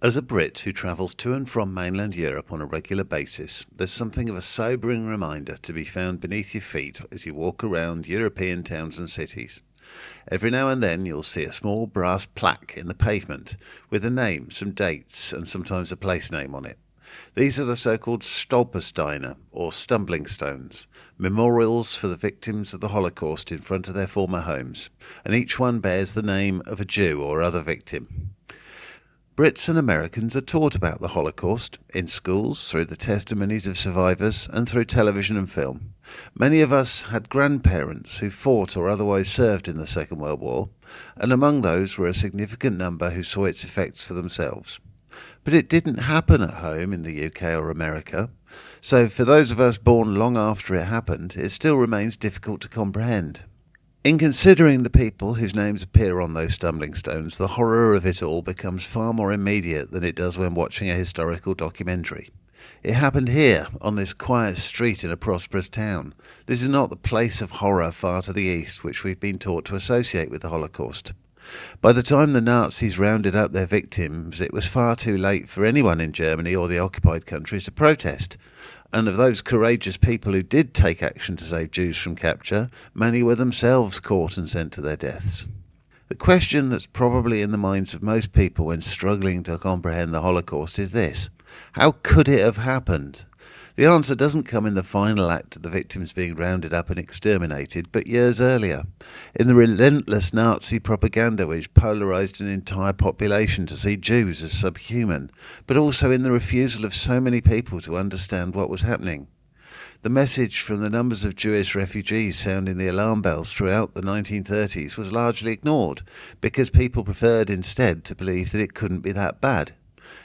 As a Brit who travels to and from mainland Europe on a regular basis, there's something of a sobering reminder to be found beneath your feet as you walk around European towns and cities. Every now and then you'll see a small brass plaque in the pavement with a name, some dates and sometimes a place name on it. These are the so-called Stolpersteine, or stumbling stones, memorials for the victims of the Holocaust in front of their former homes, and each one bears the name of a Jew or other victim. Brits and Americans are taught about the Holocaust in schools, through the testimonies of survivors and through television and film. Many of us had grandparents who fought or otherwise served in the Second World War, and among those were a significant number who saw its effects for themselves. But it didn't happen at home in the UK or America, so for those of us born long after it happened, it still remains difficult to comprehend. In considering the people whose names appear on those stumbling stones, the horror of it all becomes far more immediate than it does when watching a historical documentary. It happened here, on this quiet street in a prosperous town. This is not the place of horror far to the east, which we've been taught to associate with the Holocaust. By the time the Nazis rounded up their victims, it was far too late for anyone in Germany or the occupied countries to protest. And of those courageous people who did take action to save Jews from capture, many were themselves caught and sent to their deaths. The question that's probably in the minds of most people when struggling to comprehend the Holocaust is this: how could it have happened? The answer doesn't come in the final act of the victims being rounded up and exterminated, but years earlier, in the relentless Nazi propaganda which polarised an entire population to see Jews as subhuman, but also in the refusal of so many people to understand what was happening. The message from the numbers of Jewish refugees sounding the alarm bells throughout the 1930s was largely ignored, because people preferred instead to believe that it couldn't be that bad.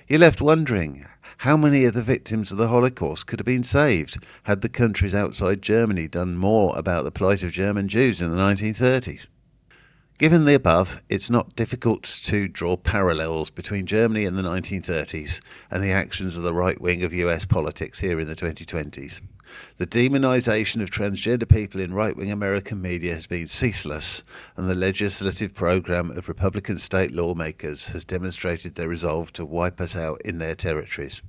You're left wondering, how many of the victims of the Holocaust could have been saved had the countries outside Germany done more about the plight of German Jews in the 1930s? Given the above, it's not difficult to draw parallels between Germany in the 1930s and the actions of the right wing of US politics here in the 2020s. The demonisation of transgender people in right-wing American media has been ceaseless, and the legislative programme of Republican state lawmakers has demonstrated their resolve to wipe us out in their territories.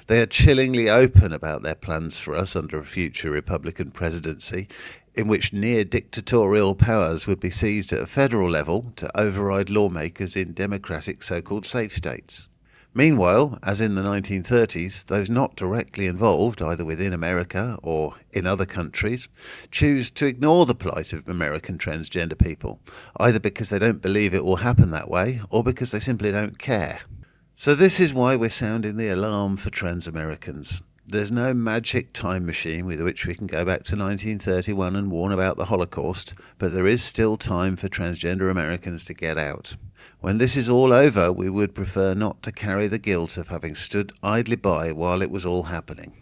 They are chillingly open about their plans for us under a future Republican presidency, in which near-dictatorial powers would be seized at a federal level to override lawmakers in democratic so-called safe states. Meanwhile, as in the 1930s, those not directly involved, either within America or in other countries, choose to ignore the plight of American transgender people, either because they don't believe it will happen that way or because they simply don't care. So this is why we're sounding the alarm for trans Americans. There's no magic time machine with which we can go back to 1931 and warn about the Holocaust, but there is still time for transgender Americans to get out. When this is all over, we would prefer not to carry the guilt of having stood idly by while it was all happening.